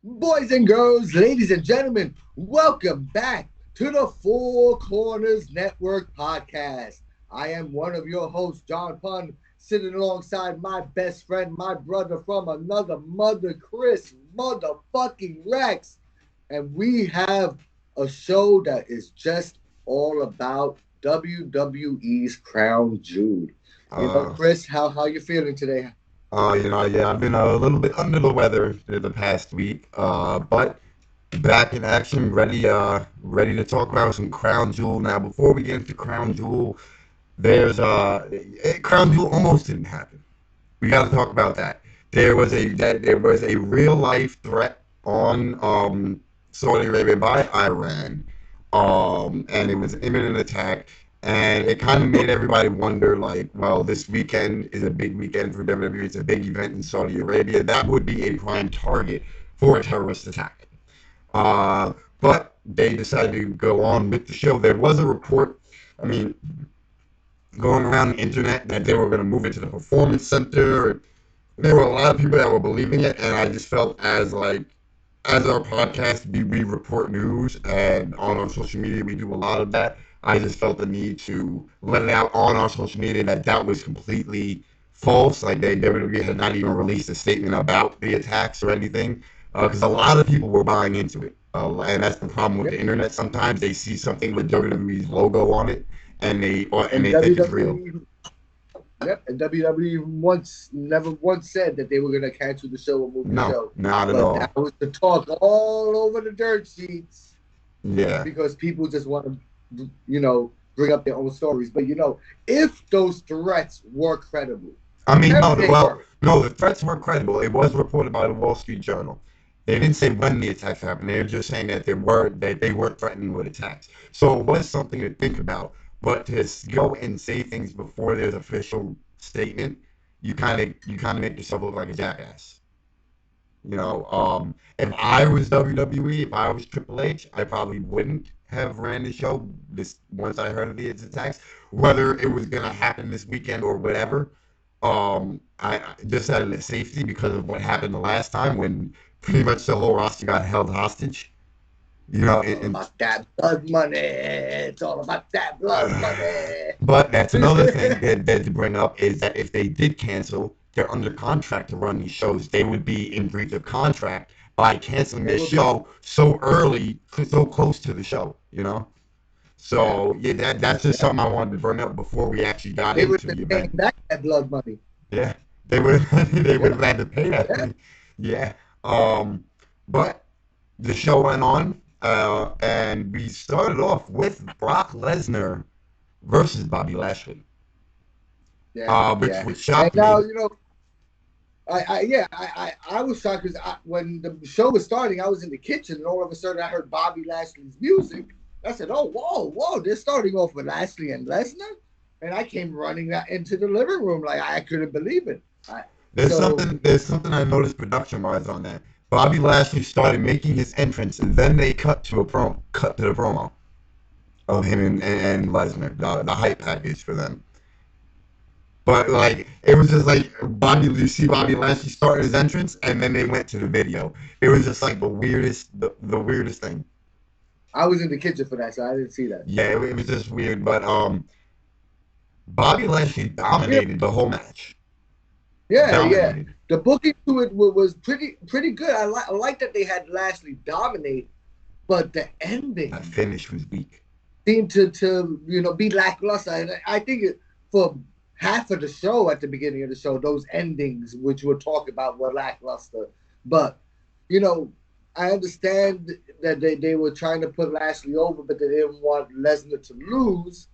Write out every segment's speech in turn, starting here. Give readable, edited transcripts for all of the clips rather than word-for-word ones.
Boys and girls, ladies and gentlemen, welcome back to the Four Corners Network podcast. I am one of your hosts, John Punn, sitting alongside my best friend, my brother from another mother, Kris motherfucking Rex. And we have a show that is just all about WWE's Crown Jewel. Uh, Kris, how you feeling today? yeah, I've been a little bit under the weather the past week, but back in action, ready to talk about some Crown Jewel. Now, before we get into Crown Jewel, Crown Jewel almost didn't happen. We got to talk about that. There was a real life threat on Saudi Arabia by Iran, and it was an imminent attack, and it kind of made everybody wonder, like, well, this weekend is a big weekend for WWE. It's a big event in Saudi Arabia. That would be a prime target for a terrorist attack. But they decided to go on with the show. There was a report. I mean, going around the internet that they were going to move it to the performance center. There were a lot of people that were believing it, and I just felt as our podcast, we report news, and on our social media we do a lot of that. I just felt the need to let it out on our social media that was completely false. Like they WWE had not even released a statement about the attacks or anything, because a lot of people were buying into it. And that's the problem with the internet. Sometimes they see something with WWE's logo on it, and And they think it's real. WWE Yep, and WWE never once said that they were going to cancel the show or move the No, show, not at but that all. was the talk all over the dirt sheets Yeah. because people just want to, bring up their own stories. But if those threats were credible, I mean, no, apparently they well, were. no, the threats were credible. It was reported by the Wall Street Journal. They didn't say when the attacks happened. They were just saying that they weren't threatening with attacks. So it was something to think about. But to go and say things before there's official statement, you kind of make yourself look like a jackass. If I was WWE, if I was Triple H, I probably wouldn't have ran the show this once I heard of the attacks, whether it was gonna happen this weekend or whatever. I just out of safety because of what happened the last time when pretty much the whole roster got held hostage. You know, All about that blood money. It's all about that blood money. but that's another thing that to bring up is that if they did cancel, they're under contract to run these shows. They would be in breach of contract by canceling They their would be, show so early, so close to the show. yeah, So yeah, that's just something I wanted to bring up before we actually got they would into have the been paying event. back that blood money. Yeah, they would they would Yeah, have had to pay that yeah. thing. Yeah. But the show went on, and we started off with Brock Lesnar versus Bobby Lashley, Yeah, which yeah. would And shock now, me. I was shocked because when the show was starting, I was in the kitchen and all of a sudden I heard Bobby Lashley's music. I said, "Oh, whoa! They're starting off with Lashley and Lesnar," and I came running into the living room like I couldn't believe it. So There's something I noticed production wise on that. Bobby Lashley started making his entrance, and then they cut to the promo of him and Lesnar, the hype package for them. But like it was just like you see Bobby Lashley start his entrance, and then they went to the video. It was just like the weirdest thing. I was in the kitchen for that, so I didn't see that. Yeah, it was just weird. But Bobby Lashley Yeah, dominated the whole match. yeah. Dominated. The booking to it was pretty good. I like that they had Lashley dominate, but the That ending finish was weak. seemed to be lackluster. And I think for half of the show at the beginning of the show, those endings which we'll talk about were lackluster. But you know, I understand that they were trying to put Lashley over, but they didn't want Lesnar to lose.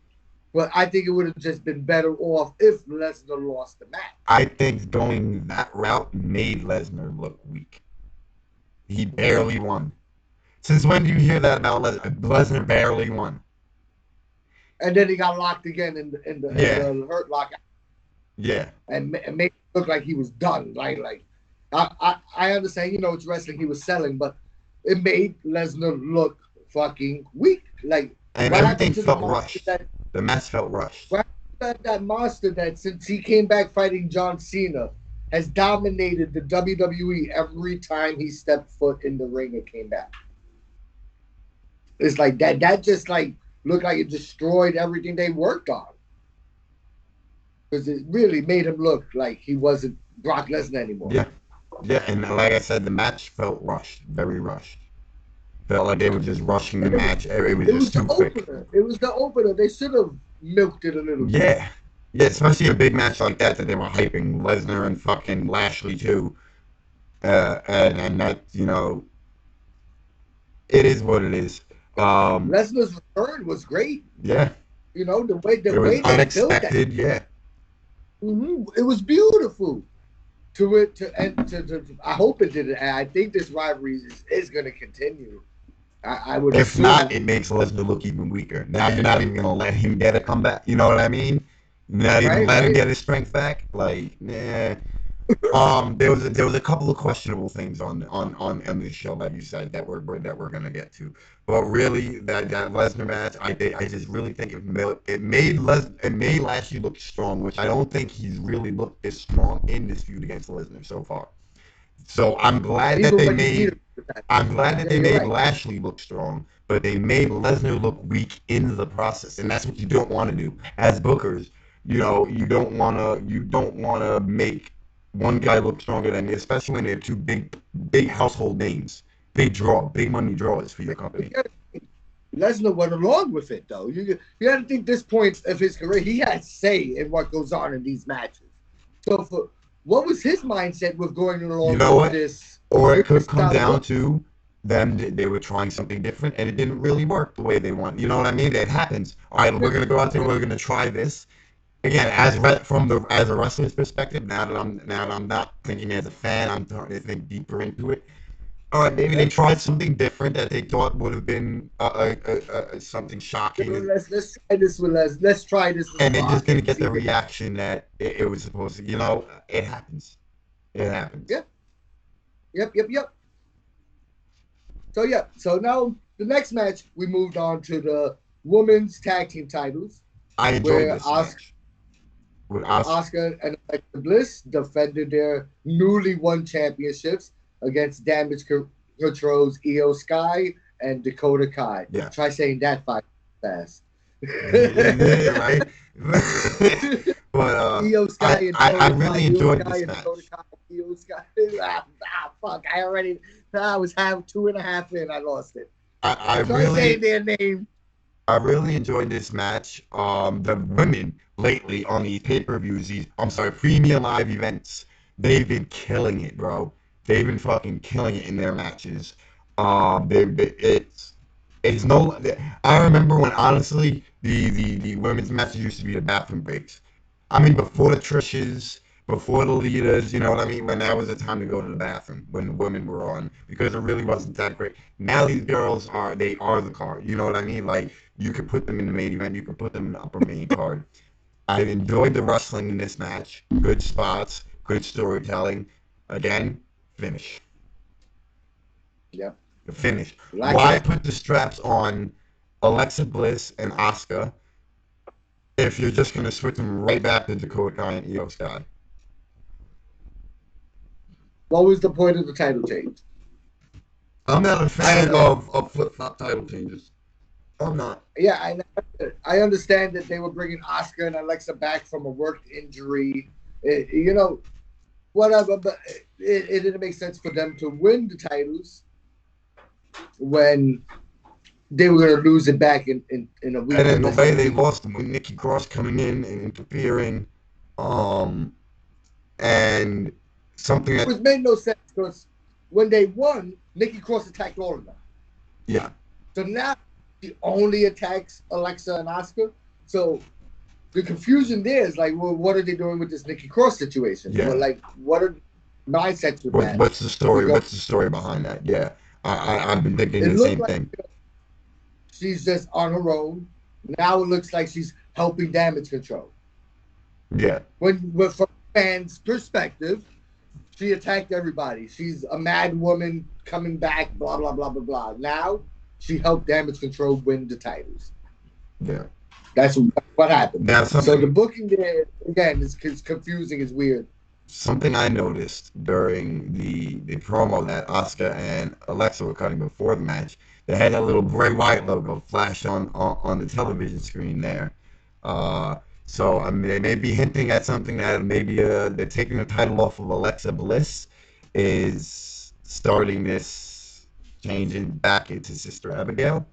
But I think it would have just been better off if Lesnar lost the match. I think going that route made Lesnar look weak. He barely won. Since when do you hear that about Lesnar? Lesnar barely won. And then he got locked again in Yeah, the hurt lock yeah. and made it look like he was done. Like I understand, it's wrestling he was selling, but it made Lesnar look fucking weak. Like And what everything happened to the felt monster rushed. that The match felt rushed. what happened to that monster that since he came back fighting John Cena has dominated the WWE every time he stepped foot in the ring and came back. It's like that. That just like looked like it destroyed everything they worked on because it really made him look like he wasn't Brock Lesnar anymore. Yeah, yeah, and like I said, the match felt rushed, very rushed. Felt like they were just rushing the match. It was just too quick. Opener. It was the opener. They should have milked it a little bit. Yeah, yeah, especially a big match like that they were hyping Lesnar and fucking Lashley too. And that, it is what it is. Lesnar's return was great. Yeah. You know, the way it was they unexpected, built that. Yeah. Mm-hmm. It was beautiful. I hope it did. And I think this rivalry is going to continue. I would. If not, it makes Lesnar look even weaker. Now you're not even going to let him get a comeback. You know what I mean? Not even let him get his strength back. Like, nah. There was a couple of questionable things on the show, like you said, that we're gonna get to. But really, that Lesnar match, I just really think it made Lashley look strong, which I don't think he's really looked this strong in this feud against Lesnar so far. So I'm glad that they made Lashley look strong, but they made Lesnar look weak in the process, and that's what you don't want to do as bookers. You don't wanna make one guy look stronger than me, especially when they're two big household names, big money drawers for your company. Lesnar went along with it, though. You got to think this point of his career, he had say in what goes on in these matches. So, what was his mindset with going along with this? Or it could come down to them. They were trying something different, and it didn't really work the way they want. You know what I mean? It happens. All right, we're gonna go out there. We're gonna try this. Again, as a wrestler's perspective, now that I'm not thinking as a fan, I'm starting to think deeper into it. All right, maybe they tried something different that they thought would have been something shocking. Let's try this with Les. Let's try this. And they just didn't get the reaction that it was supposed to. It happens. It happens. Yep. So now the next match, we moved on to the women's tag team titles. I enjoyed this match. Asuka and Alexa Bliss defended their newly won championships against Damage Control's Io Sky and Dakota Kai. Yeah. Try saying that fast. Yeah, right? But Io Sky and I really enjoyed this match. Io Sky. Fuck! I was 2.5 in. I lost it. I really say their name. I really enjoyed this match. The women lately on these pay-per-views, premium live events, they've been killing it, bro. They've been fucking killing it in their matches. It's no. I remember when honestly the women's matches used to be the bathroom breaks. I mean, before the Trishes, before the Litas, you know what I mean? When that was the time to go to the bathroom, when the women were on, because it really wasn't that great. Now these girls are the card. You know what I mean? Like, you could put them in the main event, you could put them in the upper main card. I enjoyed the wrestling in this match. Good spots, good storytelling. Again, finish. Yep. The finish. Why put the straps on Alexa Bliss and Asuka if you're just going to switch them right back to Dakota Kai and Io Sky? What was the point of the title change? I'm not a fan of flip-flop title changes. I'm not. Yeah, I understand that they were bringing Asuka and Alexa back from a work injury. Whatever, but it didn't make sense for them to win the titles when they were going to lose it back in a week. And in the way they lost them with Nikki Cross coming in and interfering, and something that... Which made no sense because when they won, Nikki Cross attacked all of them. Yeah. So now she only attacks Alexa and Asuka. So the confusion there is like, well, what are they doing with this Nikki Cross situation? Yeah. Well, like, what are mindsets with that? What's the story? What's the story behind that? Yeah. I've been thinking the same thing. She's just on her own. Now it looks like she's helping Damage Control. Yeah. When from fans' perspective, she attacked everybody. She's a mad woman coming back, blah, blah, blah, blah, blah. Now she helped Damage Control win the titles. Yeah. That's what happened. Now, so the booking there, again, is confusing, is weird. something I noticed during the promo that Oscar and Alexa were cutting before the match, they had that little Bray Wyatt logo flash on the television screen there. Uh, so I mean, they may be hinting at something that maybe they're taking the title off of Alexa Bliss, is starting this changing back into Sister Abigail.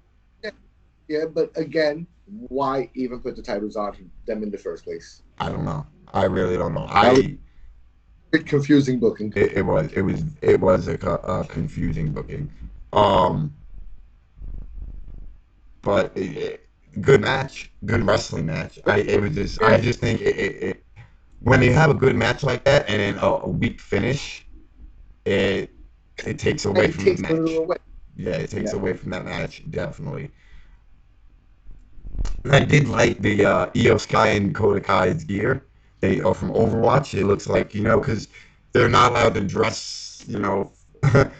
Yeah, but again, why even put the titles on them in the first place? I don't know. I really don't know. That was confusing booking. It was a confusing booking. Um, but good match, good wrestling match. I just think when they have a good match like that and then a weak finish, it it takes away It from the takes a little match. away. Yeah, it takes Yeah. away from that match definitely. I did like the Io Sky and Dakota Kai's gear. They are from Overwatch. It looks like, because they're not allowed to dress,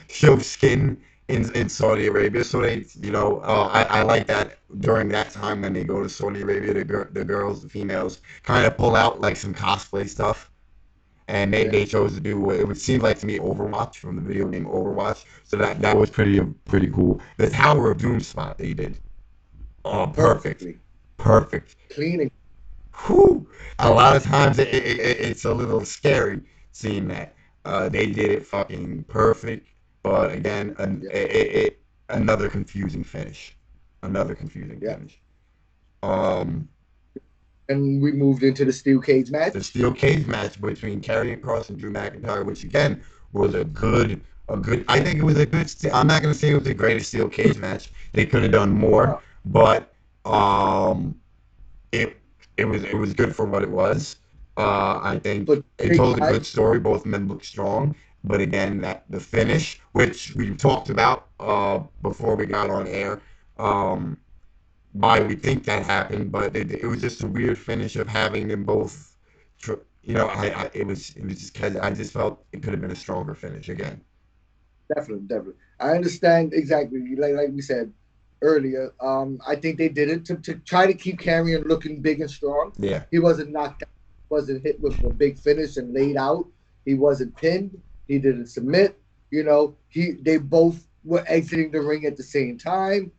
show skin in Saudi Arabia. So I like that during that time when they go to Saudi Arabia, the girls, the females, kind of pull out like some cosplay stuff. And they, Yeah. they chose to do it would seem like to me Overwatch from the video game Overwatch. So that was pretty cool. The Tower of Doom spot they did. Oh, perfect. Perfectly. Perfect. Cleaning. Whew. A lot of times it's a little scary seeing that. They did it fucking perfect, but again, Yeah. another confusing finish. Another confusing Yeah. finish. Um, And we moved into the steel cage the match. steel cage match between Karrion Kross and Drew McIntyre, which again was a good. I think it was a good. I'm not gonna say it was the greatest steel cage match. They could have done more, but um, it it was good for what it was. I think But it big told a good fight. story. Both men looked strong, but again, that the finish, which we talked about before we got on air, um, why we think that happened, but it was just a weird finish of having them both. It was just because I just felt it could have been a stronger finish again. Definitely, definitely. I understand exactly. Like we said earlier. I think they did it to try to keep Carrion looking big and strong. Yeah, He wasn't knocked out, wasn't hit with a big finish and laid out. He wasn't pinned. He didn't submit. They both were exiting the ring at the same time.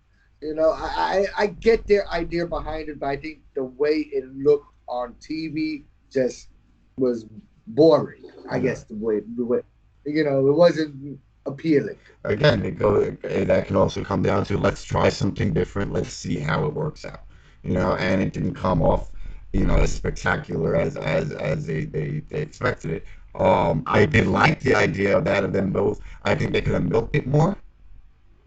I get their idea behind it, but I think the way it looked on TV just was boring. I yeah. guess the way it wasn't appealing. Again, that can also come down to let's try something different. Let's see how it works out. And it didn't come off, as spectacular as they expected it. I did like the idea of that of them both. I think they could have milked it more.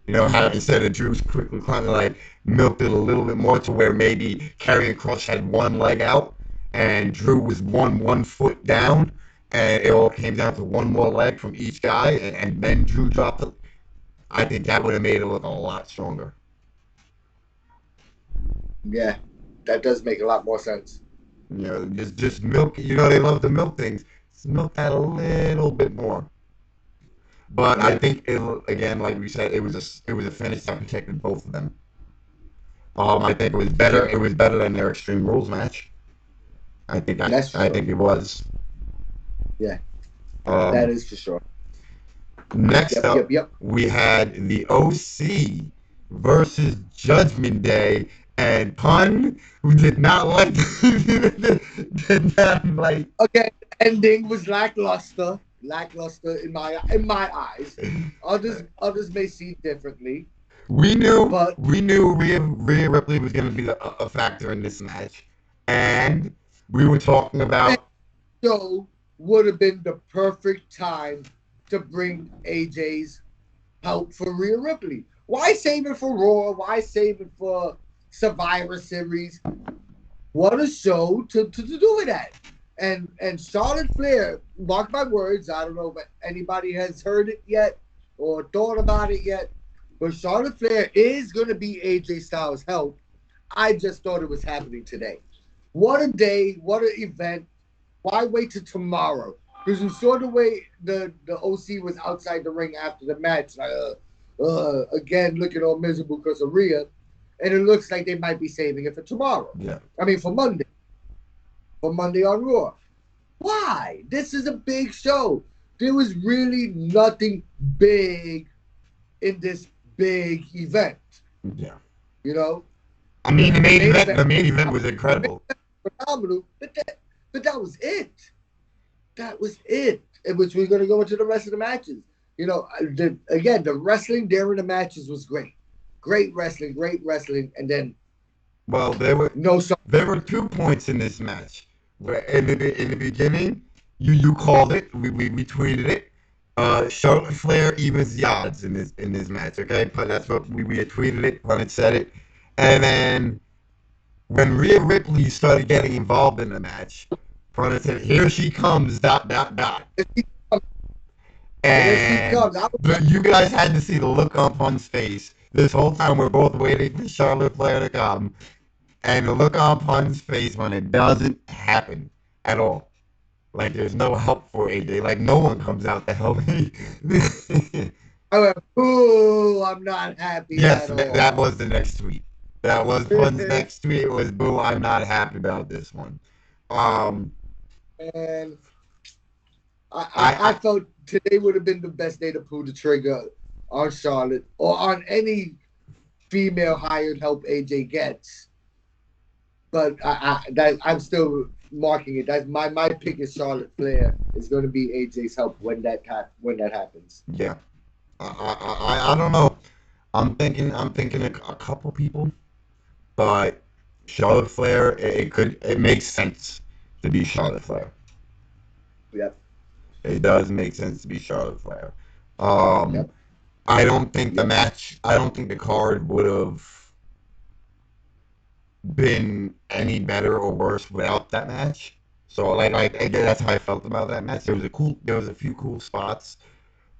How instead of Drew's quickly climbing, like milked it a little bit more to where maybe Karrion Kross had one leg out and Drew was one foot down, and it all came down to one more leg from each guy, and then Drew dropped it. I think that would have made it look a lot stronger. Yeah, that does make a lot more sense. Just milk. They love to milk things. Just milk that a little bit more. But I Yeah, think again, like we said, it was a finish that protected both of them. I think it was better. yeah, It was better than their Extreme Rules match. I think I, that's for I sure. think it was. Yeah, that Um, is for sure. Next Yep, up, yep, yep. we had the OC versus Judgment Day, and Punn, who did not like, did not like. Okay, ending was lackluster. Lackluster in my eyes. Others may see differently, We knew but we knew Rhea Ripley was going to be a factor in this match, and we were talking and about. so would have been the perfect time to bring AJ's help for Rhea Ripley. Why save it for Raw? Why save it for Survivor Series? What a show to do it at. And Charlotte Flair, mark my words, I don't know if anybody has heard it yet or thought about it yet, but Charlotte Flair is going to be AJ Styles' help. I just thought it was happening today. What a day, what an event. Why wait till tomorrow? Because you saw the way the OC was outside the ring after the match, like, again, looking all miserable because of Rhea. And it looks like they might be saving it for tomorrow. Yeah. I mean, for Monday on Raw. Why? This is a big show. There was really nothing big in this big event. Yeah. You know, I mean, the main the event, main event was incredible. phenomenal, but that was it. That was it. In which we're gonna go into the rest of the matches. Again, the wrestling during the matches was great. Great wrestling, and then Well, no song. there were 2 points in this match. Where in the beginning, you called it. We tweeted it. Charlotte Flair evens the odds in this match. Okay, but that's what we had tweeted it when it said it. And then when Rhea Ripley started getting involved in the match, Prana said, "Here she comes." Dot dot dot. And then she And comes. I was you guys had to see the look on Punn's face this whole time. We're both waiting for Charlotte Flair to come, and the look on Punn's face when it doesn't happen at all. Like there's no help for AJ. Like no one comes out to help me. I went, "Boo, I'm not happy Yes, at that all." was the next tweet. That was Punn's next tweet. It was, "Boo, I'm not happy about this one." Um, And I I felt today would have been the best day to pull the trigger on Charlotte or on any female hired help AJ gets. But I'm still marking it. That's my pick is Charlotte Flair is going to be AJ's help when that happens. yeah. I don't know. I'm thinking a couple people, but Charlotte Flair, it makes sense to be Charlotte Flair. Yep, It does make sense to be Charlotte Flair. Um, yep, yep. I don't think the card would have been any better or worse without that match. So again, that's how I felt about that match. There was a few cool spots, I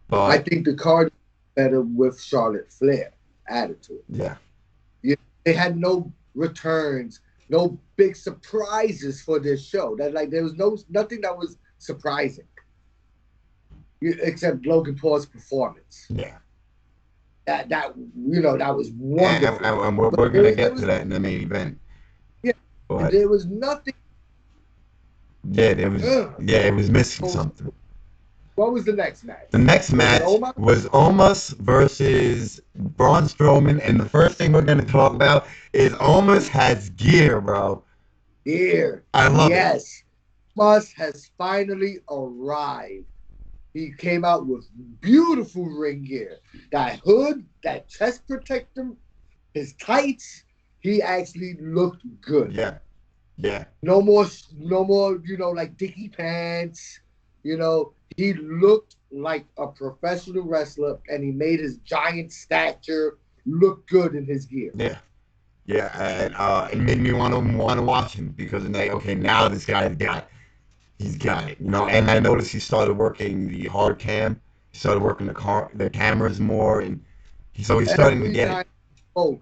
but think the card is better with Charlotte Flair added to it. yeah, They had no returns, no big surprises for this show. That like there was nothing that was surprising except Logan Paul's performance. yeah. That was And, wonderful. But we're gonna there get to was that in the main event. yeah, But there was nothing. yeah, it was missing What something. was the next match? The next Was it match Omos? was Omos versus Braun Strowman, and the first thing we're gonna talk about is Omos has gear, bro. Here, I love it. yes, Omos has finally arrived. He came out with beautiful ring gear. That hood, that chest protector, his tights. He actually looked good. Yeah, yeah, No more, like dicky pants. He looked like a professional wrestler, and he made his giant stature look good in his gear. yeah, yeah. And it made me want to watch him because I'm like, okay, now this guy's got he's got it, you know. And I noticed he started working the hard cam. He started working the cameras more, and he's starting to Every get it. time, oh,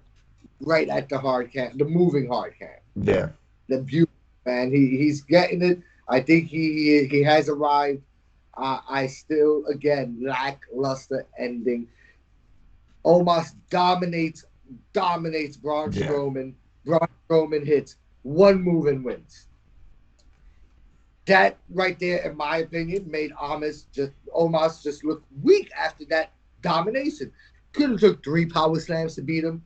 right at the hard cam, the moving hard cam, Yeah, the beauty, man. He's getting it. I think he has arrived. I still again lackluster ending. Omos dominates Braun yeah, Strowman. Braun Strowman hits one move and wins. That right there, in my opinion, made Omos just look weak after that domination. Could have took 3 power slams to beat him.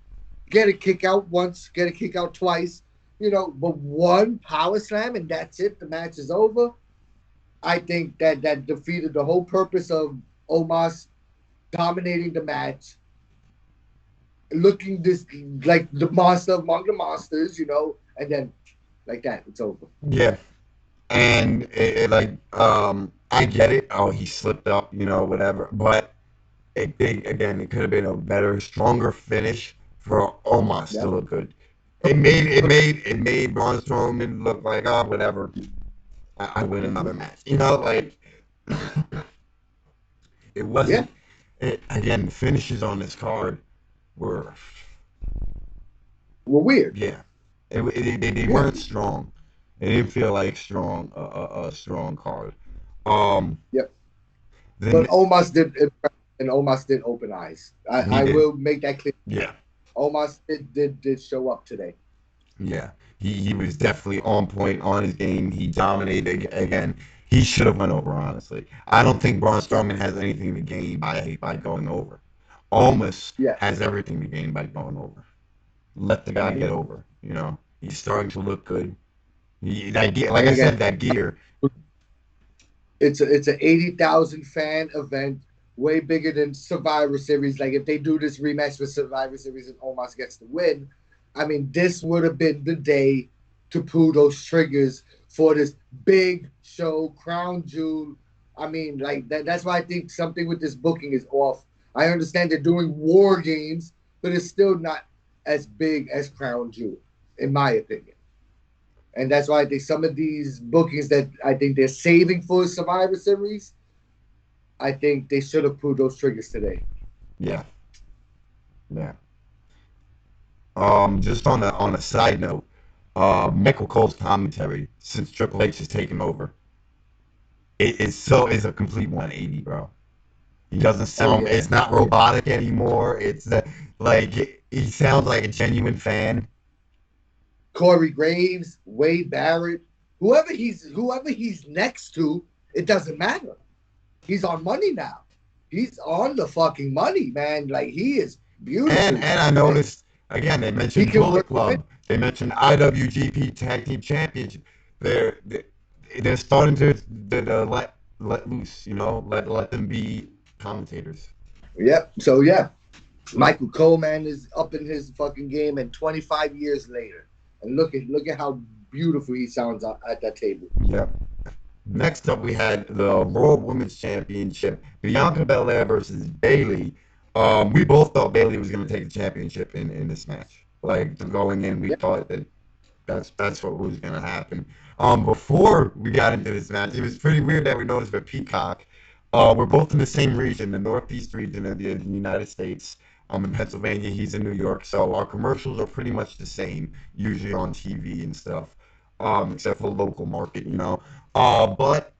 Get a kick out once, get a kick out twice, but one power slam and that's it. The match is over. I think that defeated the whole purpose of Omos dominating the match, looking this like the monster among the monsters, and then like that, it's over. yeah. And I get it. Oh, he slipped up, you know, whatever. But again, it could have been a better, stronger finish for Omos to Yep. look good. It made Braun Strowman look like, oh, whatever. I win another match. You know, like it Yeah. wasn't. Again, the finishes on this card were, Well, weird. yeah, they Yeah. weren't strong. It didn't feel like a strong card. Um, Yep. then But Omos did, and Omos did open eyes. he I did, will make that clear. yeah, Omos did show up today. yeah. He was definitely on point on his game. He dominated again. He should have went over, honestly. I don't think Braun Strowman has anything to gain by going over. Almost Yeah, has everything to gain by going over. Let the guy get mhm. over. He's starting to look good. That gear, like And I again, said, that gear. it's a 80,000 fan event, way bigger than Survivor Series. Like if they do this rematch with Survivor Series and Omos gets the win, I mean, this would have been the day to pull those triggers for this big show, Crown Jewel. I mean, like that's why I think something with this booking is off. I understand they're doing war games, but it's still not as big as Crown Jewel, in my opinion. And that's why I think some of these bookings that I think they're saving for Survivor Series, I think they should have pulled those triggers today. Yeah, yeah. Just on a side note, Michael Cole's commentary since Triple H has taken over, it's a complete 180, bro. He doesn't Oh sound. yeah, It's not yeah. robotic anymore. Like he sounds like a genuine fan. Corey Graves, Wade Barrett, whoever he's next to, it doesn't matter. He's on money now. He's on the fucking money, man. Like he is And beautiful, and I and noticed again they he mentioned can Bullet work with it. Club. They mentioned IWGP Tag Team Championship. They're they're starting to let loose. Let them be commentators. Yep. So yeah, Michael Coleman is up in his fucking game, and 25 years later, and look at how beautiful he sounds at that table. Yep. Next up, we had the Raw Women's Championship, Bianca Belair versus Bayley. We both thought Bayley was going to take the championship in this match. Like going in, we Yeah, thought that's what was going to happen. Before we got into this match, it was pretty weird that we noticed with Peacock. We're both in the same region, the Northeast region of the United States. I'm in Pennsylvania, he's in New York, so our commercials are pretty much the same, usually on TV and stuff, except for the local market. But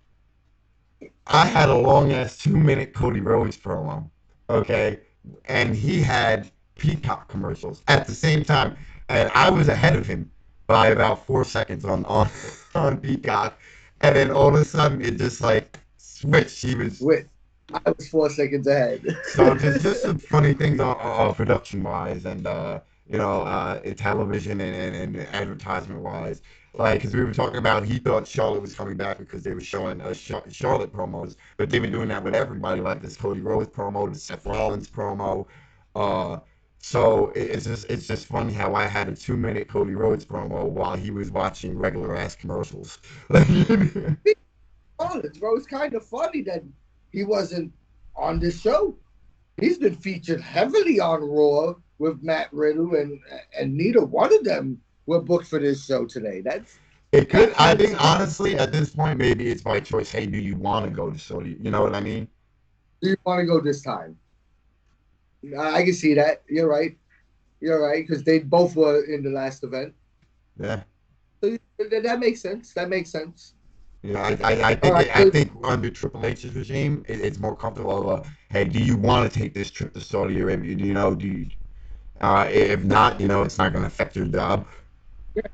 I had a long ass 2 minute Cody Rhodes promo, okay, and he had Peacock commercials at the same time, and I was ahead of him by about 4 seconds on on Peacock, and then all of a sudden it just like switched. He was with I was 4 seconds ahead. so just some funny things on production wise and in television and advertisement wise. Like, because we were talking about, he thought Charlotte was coming back because they were showing Charlotte promos, but they've been doing that with everybody, like this Cody Rhodes promo, the Seth Rollins promo. Uh, so it's just funny how I had a 2 minute Cody Rhodes promo while he was watching regular ass commercials. Honest, bro, it's kind of funny that he wasn't on this show. He's been featured heavily on Raw with Matt Riddle, and neither one of them were booked for this show today. It could. That I kind of think sucks. honestly, at this point, maybe it's by choice. Hey, do you want to go to Saudi? You know what I mean? Do you want to go this time? I can see that. You're right. You're right because they both were in the last event. Yeah. So that makes sense. That makes sense. I All think right. I think under Triple H's regime, it's more comfortable. Hey, do you want to take this trip to Saudi Arabia? Do you? If not, it's not going to affect your job.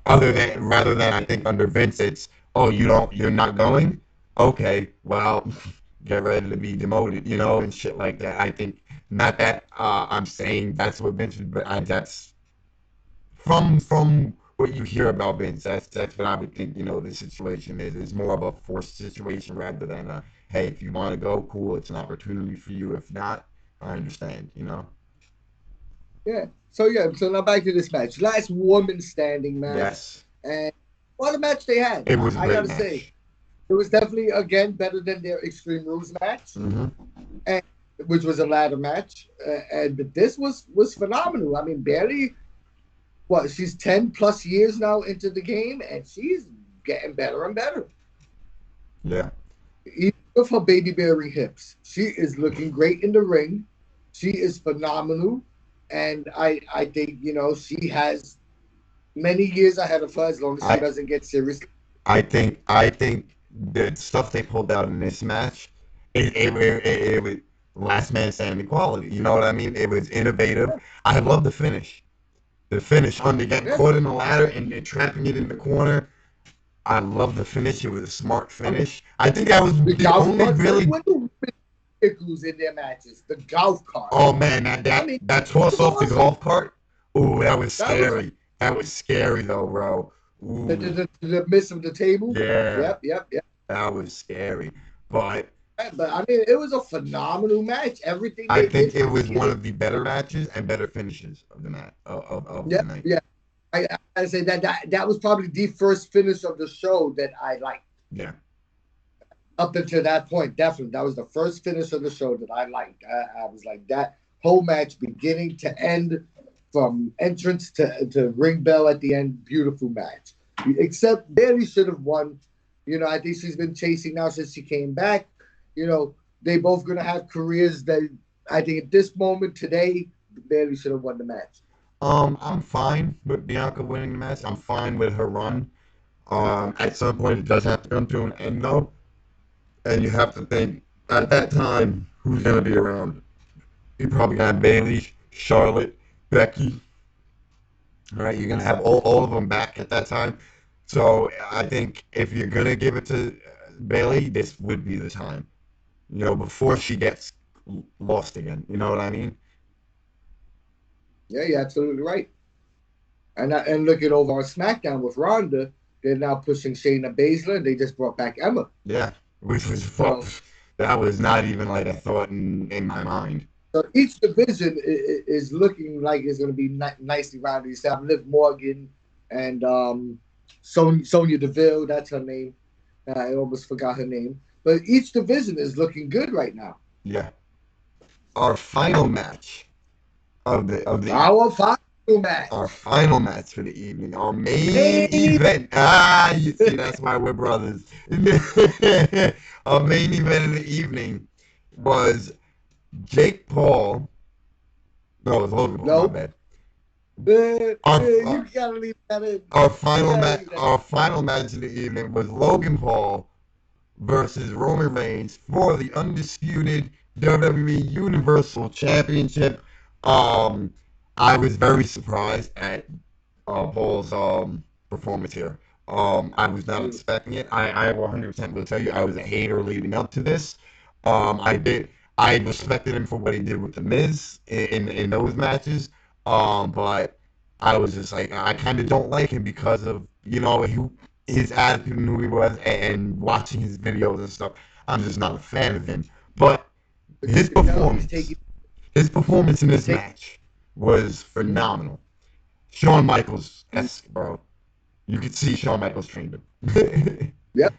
Rather than I think under Vince, it's you're not going. Okay, well, get ready to be demoted, and shit like that. I think not that I'm saying that's what Vince, but that's from what you hear about Vince. That's what I would think. The situation is. It's more of a forced situation rather than hey, if you want to go, cool. It's an opportunity for you. If not, I understand. Yeah. So yeah. So now back to this match. Last woman standing match, Yes, and what a match they had. it was a I great gotta say, match. it was definitely again better than their Extreme Rules match, Hmm. and which was a ladder match. And but this was phenomenal. I mean, barely what she's 10 plus years now into the game, and she's getting better and better. Yeah. Even with her baby bearing hips, she is looking great in the ring. She is phenomenal, and I think she has many years ahead of her as long as she I doesn't get seriously. I think the stuff they pulled out in this match, it was last man standing quality. You know what I mean? It was innovative. I love the finish. The finish under getting Yeah, caught in the ladder and trapping it in the corner. I love the finish. It was a smart finish. I think that was The the golf only cart, really. what do vehicles in their matches? The golf cart. Oh man, that I that mean, that toss come off the on, golf cart. Ooh, that was that was scary. That was scary though, bro. Ooh, the miss of the table. yeah, Yep. that was scary. But But I mean, it was a phenomenal match. Everything I they think did it from was one beginning. of the better matches and better finishes of the match of the Yep, night. yeah. I say that was probably the first finish of the show that I liked. Yeah. Up until that point, definitely. That was the first finish of the show that I liked. I was like, that whole match, beginning to end, from entrance to ring bell at the end, beautiful match. Except Bailey should have won. I think she's been chasing now since she came back. They both going to have careers that I think at this moment today, Bailey should have won the match. I'm fine with Bianca winning the match. I'm fine with her run. At some point, it does have to come to an end, though, and you have to think at that time who's gonna be around. You probably got Bailey, Charlotte, Becky. Right, you're gonna have all of them back at that time. So I think if you're gonna give it to Bailey, this would be the time. Before she gets lost again. You know what I mean? Yeah, you're absolutely right. And looking over on SmackDown with Ronda, they're now pushing Shayna Baszler. They just brought back Emma. Yeah, which was So, that was not even like a thought in my mind. so each division is looking like it's going to be nicely rounded. You have Liv Morgan and Sonya Deville. That's her name. I almost forgot her name. But each division is looking good right now. Yeah. Our final match Our final match. our final match for the evening, our main event. Ah, you see, that's why we're brothers. Our main event of the evening was Jake Paul. No, it was Logan Paul. My No, bad. Our, you gotta leave that in. our final match of the evening was Logan Paul versus Roman Reigns for the undisputed WWE Universal Championship. Um, I was very surprised at Paul's performance here. I was not expecting it. I 100% will tell you I was a hater leading up to this. I respected him for what he did with the Miz in those matches. But I was just like I kind of don't like him because of his attitude and who he was and watching his videos and stuff. I'm just not a fan of him. But his performance, his performance in this match was phenomenal. Shawn Michaels-esque, bro. You could see Shawn Michaels trained him. Yep.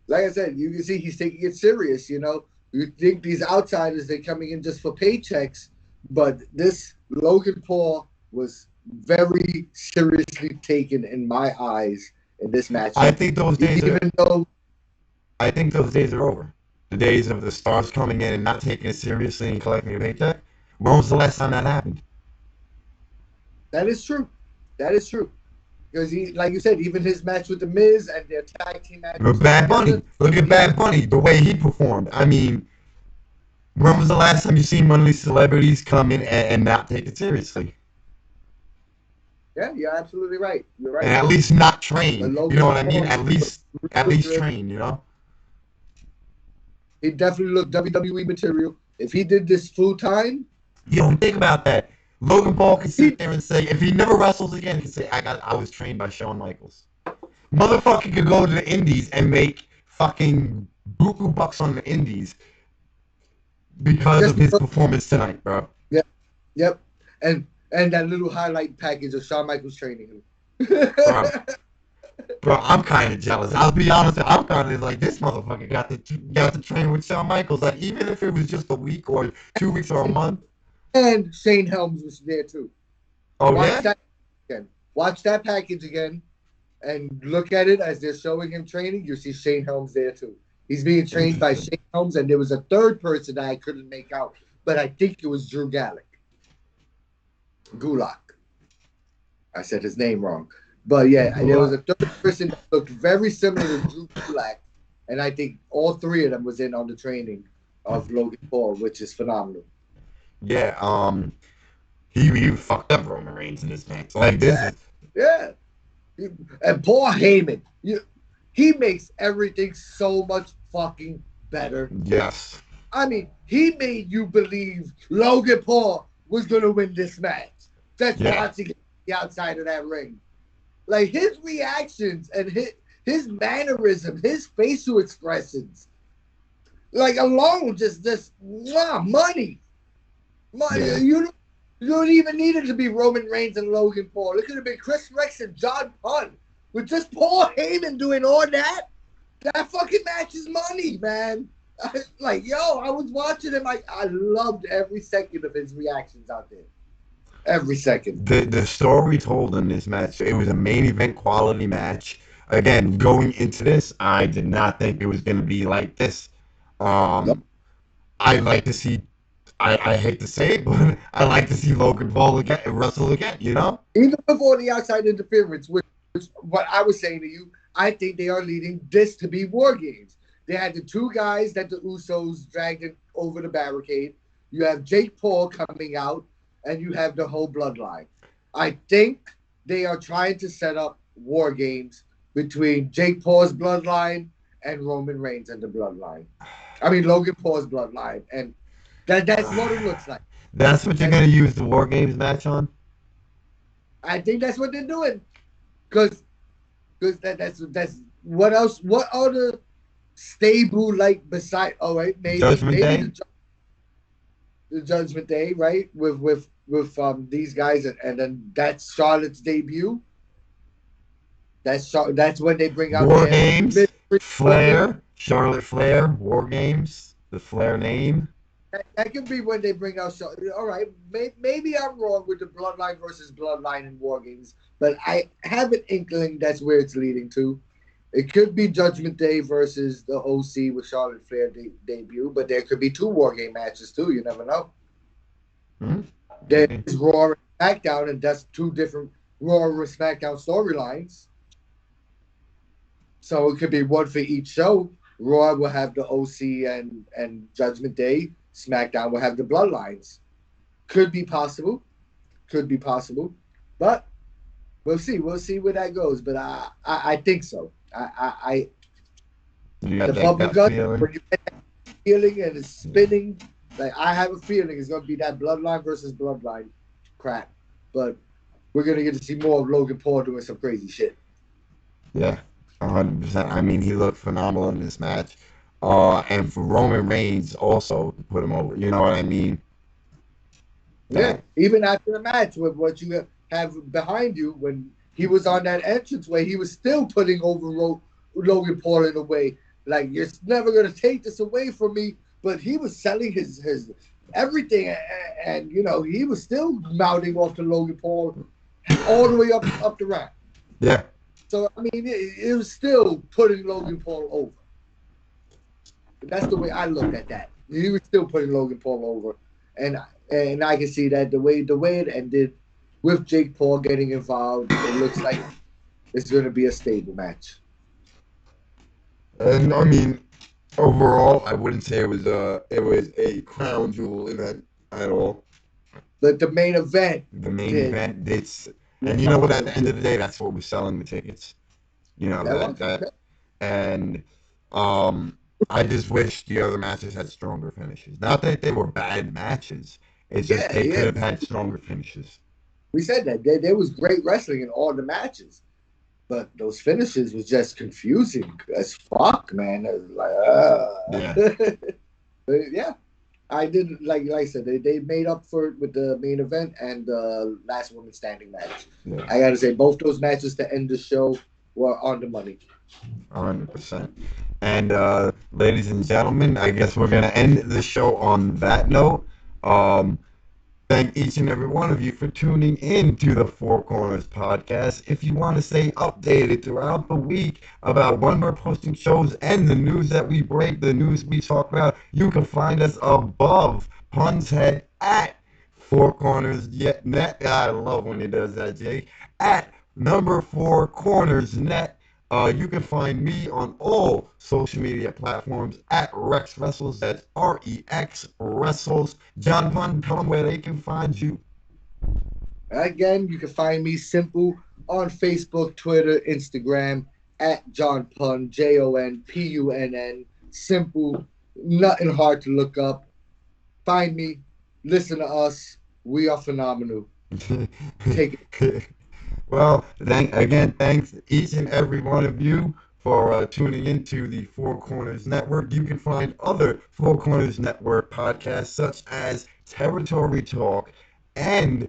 Like I said, you can see he's taking it serious. You think these outsiders, they're coming in just for paychecks, but this Logan Paul was very seriously taken in my eyes in this match. I think those days even though I think those days are over. The days of the stars coming in and not taking it seriously and collecting a paycheck. When was the last time that happened? that is true. That is true. Because like you said, even his match with the Miz and their tag team match. But Bad Bunny, look at Bad Bunny, the way he performed. I mean, when was the last time you seen one of these celebrities come in and not take it seriously? Yeah, you're absolutely right. You're right. And at least not train. You know what I mean? At least train. He definitely looked WWE material. If he did this full time, think about that. Logan Paul can sit there and say, if he never wrestles again, he can say, I was trained by Shawn Michaels. Motherfucker could go to the Indies and make fucking buku bucks on the Indies because of his performance tonight, bro. Yep. And that little highlight package of Shawn Michaels training him. Bro, I'm kind of jealous. I'll be honest. I'm kind of like, this motherfucker got to train with Shawn Michaels. Like, even if it was just a week or 2 weeks or a month. And Shane Helms was there too. Oh, Watch that package again and look at it as they're showing him training. You see Shane Helms there too. He's being trained by Shane Helms, and there was a third person that I couldn't make out, but I think it was Drew Gulak. I said his name wrong. But yeah, there was a third person that looked very similar to Drew Gulak, and I think all three of them was in on the training of Logan Paul, which is phenomenal. Yeah, he fucked up Roman Reigns in this match. Like this. Yeah. And Paul Heyman, he makes everything so much fucking better. Yes. I mean, he made you believe Logan Paul was gonna win this match. Just Yeah. watching the outside of that ring. Like his reactions and his mannerism, his facial expressions, like alone, just money. Yeah. You don't even need it to be Roman Reigns and Logan Paul. It could have been Chris Rex and John Punn. With just Paul Heyman doing all that, that fucking match is money, man. Like, yo, I was watching him. I loved every second of his reactions out there. Every second. The story told in this match, it was a main event quality match. Again, going into this, I did not think it was going to be like this. Nope. I'd like to see, I hate to say it, but I like to see Logan Paul again, wrestle again, you know? Even before the outside interference, which what I was saying to you, I think they are leading this to be War Games. They had the two guys that the Usos dragged over the barricade. You have Jake Paul coming out, and you have the whole bloodline. I think they are trying to set up War Games between Jake Paul's bloodline and Roman Reigns and the bloodline. I mean, Logan Paul's bloodline. And that's what it looks like. That's what you're going to use the War Games match on? I think that's what they're doing. Because that's what else? What other stable like beside? Oh, right, Judgment Day? The Judgment Day, right? With these guys, and then that's Charlotte's debut. That's when they bring out War their Games, mystery Flair, woman. Charlotte Flair, War Games, the Flair name. That could be when they bring out. All right, maybe I'm wrong with the Bloodline versus Bloodline in War Games, but I have an inkling that's where it's leading to. It could be Judgment Day versus the OC with Charlotte Flair debut, but there could be two War Game matches too. You never know. Hmm? There's Raw and SmackDown, and that's two different Raw and SmackDown storylines. So it could be one for each show. Raw will have the OC and Judgment Day. SmackDown will have the Bloodlines. Could be possible. Could be possible. But we'll see. We'll see where that goes. But I think so. You got The that bubble gut gut, feeling? when you get that feeling and it's spinning, like I have a feeling it's gonna be that Bloodline versus Bloodline crap. But we're gonna get to see more of Logan Paul doing some crazy shit. Yeah, 100%. I mean, he looked phenomenal in this match. And for Roman Reigns also to put him over. You know what I mean? Yeah, even after the match with what you have behind you, when he was on that entranceway, he was still putting over Logan Paul in a way. Like, you're never going to take this away from me. But he was selling his everything. And, you know, he was still mounting off to Logan Paul all the way up the ramp. Yeah. So, I mean, it was still putting Logan Paul over. That's the way I looked at that. He was still putting Logan Paul over. And I can see that the way it ended with Jake Paul getting involved, it looks like it's going to be a stable match. And I mean, overall, I wouldn't say it was a crown jewel event at all. But the main event, The main event, and you know what? At the end of the day, that's what was selling the tickets. You know that, and I just wish the other matches had stronger finishes. Not that they were bad matches. It's just they could have had stronger finishes. We said that there was great wrestling in all the matches, but those finishes was just confusing as fuck, man. It was like, But yeah. I did like I said, they made up for it with the main event and the last woman standing match. Yeah. I gotta say, both those matches to end the show were on the money. 100%. And ladies and gentlemen, I guess we're gonna end the show on that note. Thank each and every one of you for tuning in to the Four Corners podcast. If you want to stay updated throughout the week about when we're posting shows and the news that we break, the news we talk about, you can find us above Punn's head at Four Corners Net. I love when he does that, Jake. At number 4 Corners Net. You can find me on all social media platforms at Rex Wrestles. That's REX Wrestles. John Punn, tell them where they can find you. Again, you can find me simple on Facebook, Twitter, Instagram at John Punn, JONPUNN. Simple, nothing hard to look up. Find me, listen to us. We are phenomenal. Take it. Well, thanks each and every one of you for tuning into the Four Corners Network. You can find other Four Corners Network podcasts such as Territory Talk and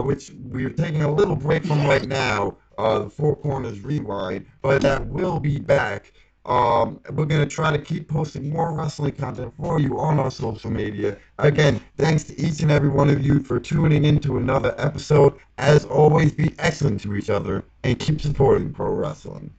which we're taking a little break from right now, the Four Corners Rewind, but that will be back. We're going to try to keep posting more wrestling content for you on our social media. Again, thanks to each and every one of you for tuning in to another episode. As always, be excellent to each other and keep supporting pro wrestling.